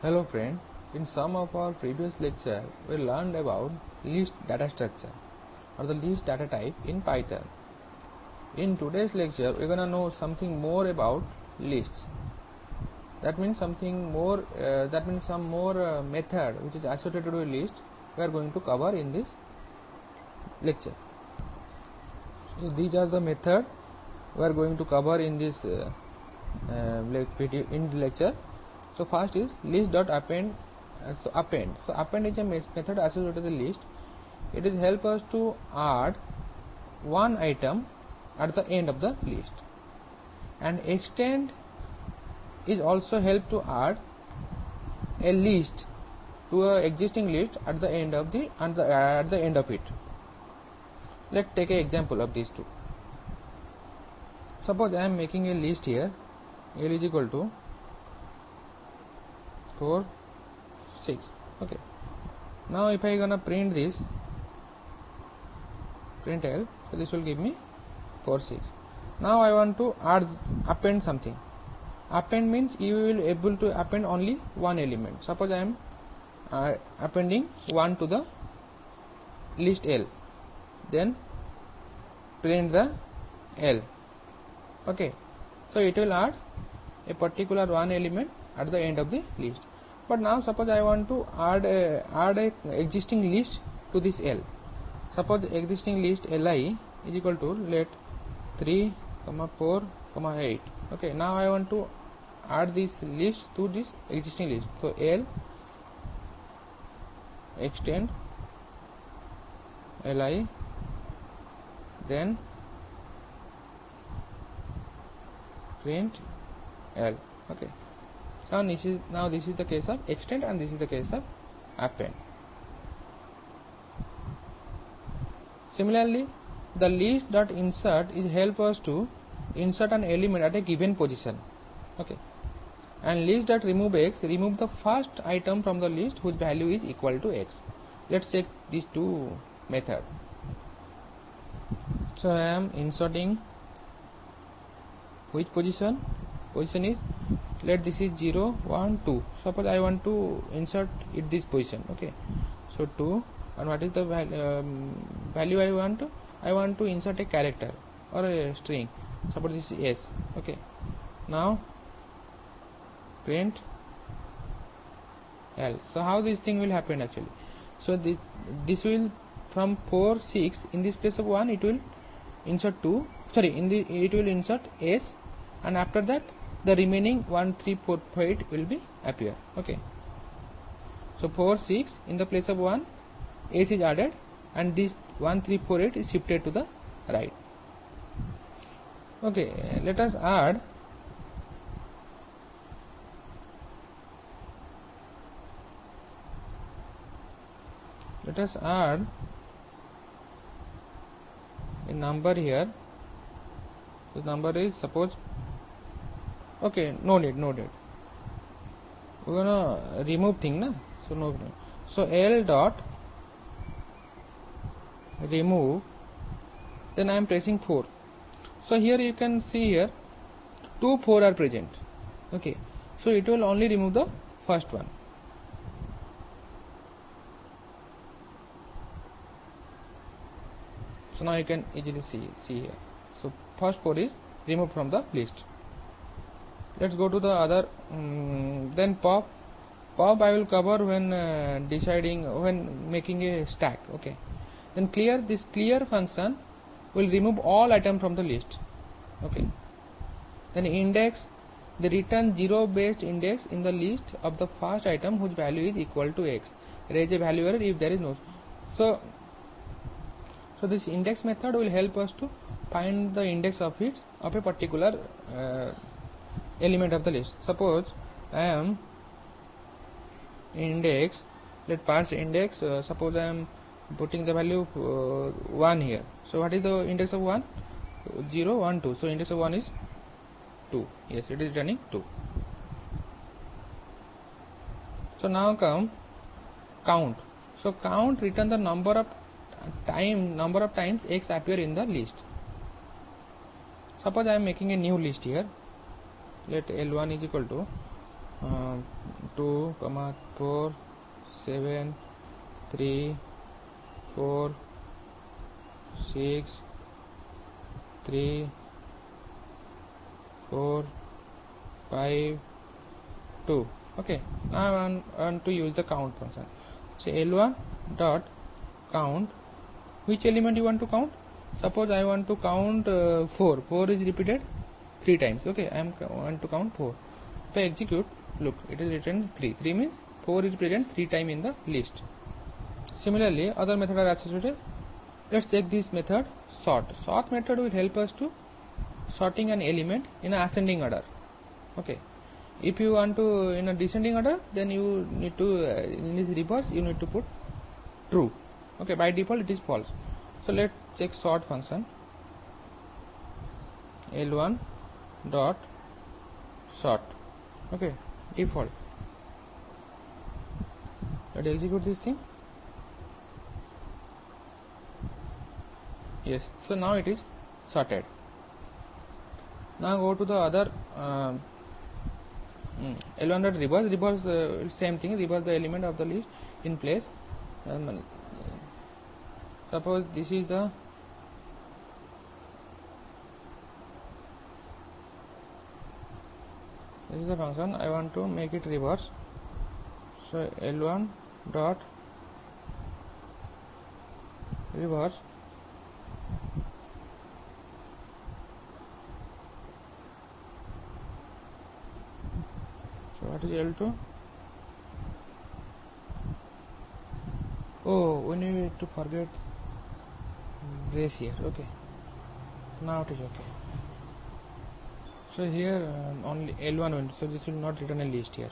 Hello friend, in some of our previous lecture we learned about list data structure or the list data type in Python. In today's lecture we are gonna know something more about lists. That means something more. Some more method which is associated with list we are going to cover in this lecture. So these are the method we are going to cover in this video in the lecture. So first is list.append. So append is a method associated with the list. It is help us to add one item at the end of the list, and extend is also help to add a list to a existing list at the end of it. Let's take an example of these two. Suppose I am making a list here. L is equal to 4, 6. Okay. Now if I gonna print this, print L, so this will give me 4, 6. Now I want to append something. Append means you will able to append only one element. Suppose I am appending 1 to the list L, then print the L. Okay, so it will add a particular one element at the end of the list. But now suppose I want to add a existing list to this L. Suppose existing list Li is equal to let 3, 4, 8. Okay, now I want to add this list to this existing list. So L extend Li, then print L. Okay. Now this is the case of extend and this is the case of append. Similarly, the list.insert is help us to insert an element at a given position. Okay. And list.remove x remove the first item from the list whose value is equal to x. Let's check these two methods. So I am inserting which position? Position is, let this is 0, 1, 2. Suppose I want to insert it this position. Okay, so 2, and what is the value I want to? I want to insert a character or a string. Suppose this is S. Okay, now print L. So how this thing will happen actually? So this will from 4, 6 in this place of 1 it will insert 2. Sorry, it will insert S, and after that the remaining 1, 3, 4, 8 will be appear. Okay, so 4, 6 in the place of 1 S is added, and this 1, 3, 4, 8 is shifted to the right. Okay, let us add a number here. This number is, suppose, okay, no need. We're gonna remove thing, na? So no. So L dot remove, then I am pressing 4. So here you can see here 2, 4 are present. Okay, so it will only remove the first one. So now you can easily see here. So first 4 is removed from the list. Let's go to the other. Then pop I will cover when when making a stack. Okay, then clear, this clear function will remove all items from the list. Okay, then index, the return 0 based index in the list of the first item whose value is equal to x. Raise a value error if there is no. So this index method will help us to find the index of a particular element of the list. Suppose I am index, let pass index, suppose I am putting the value 1 here. So what is the index of 1? 0, 1, 2. So index of 1 is 2. Yes, it is returning 2. So now come count. So count return the number of times x appear in the list. Suppose I am making a new list here. Let L1 is equal to 2, 4, 7, 3, 4, 6, 3, 4, 5, 2. Okay, now I want to use the count function. So L1 dot count. Which element you want to count? Suppose I want to count 4. 4 is repeated 3 times. Okay, I want to count 4. If I execute, look, it is written 3. 3 means 4 is present 3 times in the list. Similarly, other methods are associated. Let's check this method, sort. Sort method will help us to sorting an element in an ascending order. Okay. If you want to in a descending order, then you need to in this reverse you need to put true. Okay, by default it is false. So let's check sort function. L1 dot sort. Okay, default. Let's execute this thing. Yes, so now it is sorted. Now go to the other L1 dot reverse same thing, reverse the element of the list in place. Suppose this is the function, I want to make it reverse. So L1 dot reverse. So what is L2? Oh, we need to forget brace here. Okay, now it is okay. So here only L1 went, so this will not return a list here.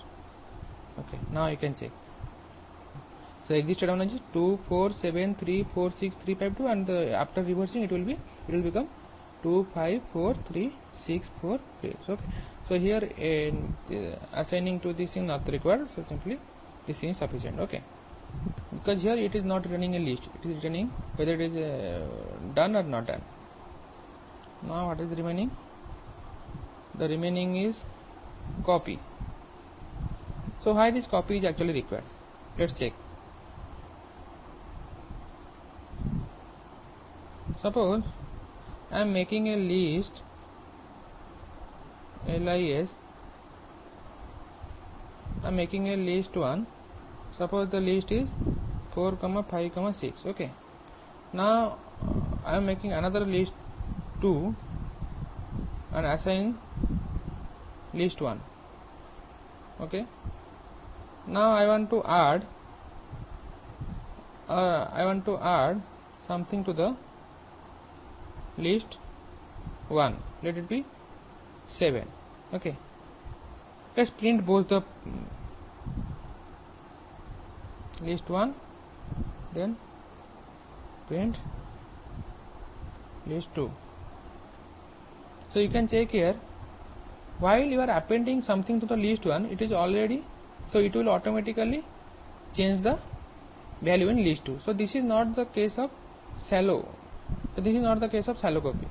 Okay, now you can check. So existed on is 2, 4, 7, 3, 4, 6, 3, 5, 2, and after reversing it will become 2, 5, 4, 3, 6, 4, 3. So, okay. So here assigning to this thing not required. So simply this thing is sufficient. Okay, because here it is not running a list, it is returning whether it is done or not done. Now what is remaining? The remaining is copy. So why this copy is actually required? Let's check. Suppose I am making a list LIS. I am making a list 1. Suppose the list is 4, 5, 6. Okay. Now I am making another list 2 and assign list 1. Okay. Now I want to add something to the list 1. Let it be 7. Okay. Let's print both the list 1, then print list 2. So you can check here, while you are appending something to the list 1, it is already, so it will automatically change the value in list 2. So this is not the case of shallow. So this is not the case of shallow copy.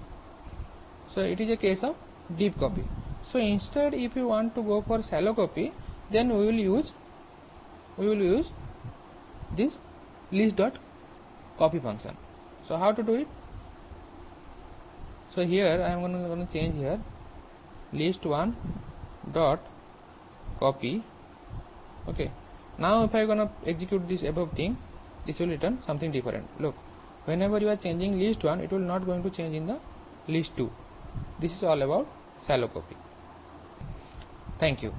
So it is a case of deep copy. So instead, if you want to go for shallow copy, then we will use this list dot copy function. So how to do it? So here I am going to change here list 1 dot copy. Okay. Now if I am going to execute this above thing, this will return something different. Look, whenever you are changing list 1, it will not going to change in the list 2. This is all about shallow copy. Thank you.